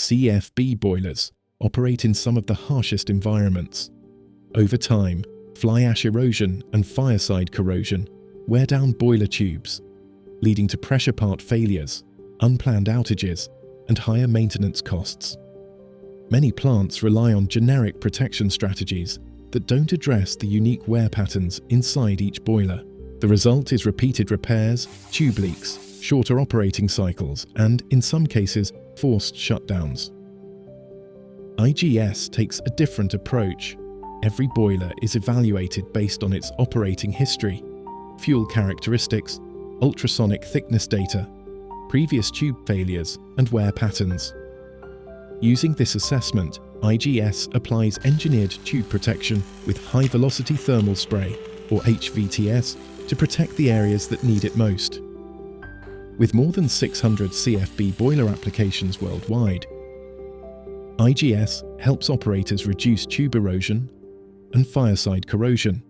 CFB boilers operate in some of the harshest environments. Over time, fly ash erosion and fireside corrosion wear down boiler tubes, leading to pressure part failures, unplanned outages, and higher maintenance costs. Many plants rely on generic protection strategies that don't address the unique wear patterns inside each boiler. The result is repeated repairs, tube leaks, shorter operating cycles, and, in some cases, forced shutdowns. IGS takes a different approach. Every boiler is evaluated based on its operating history, fuel characteristics, ultrasonic thickness data, previous tube failures, and wear patterns. Using this assessment, IGS applies engineered tube protection with high-velocity thermal spray, or HVTS, to protect the areas that need it most. With more than 600 CFB boiler applications worldwide, IGS helps operators reduce tube erosion and fireside corrosion,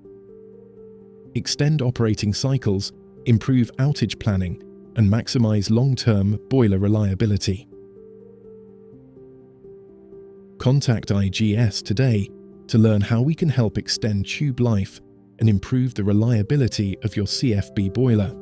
extend operating cycles, improve outage planning, and maximize long-term boiler reliability. Contact IGS today to learn how we can help extend tube life and improve the reliability of your CFB boiler.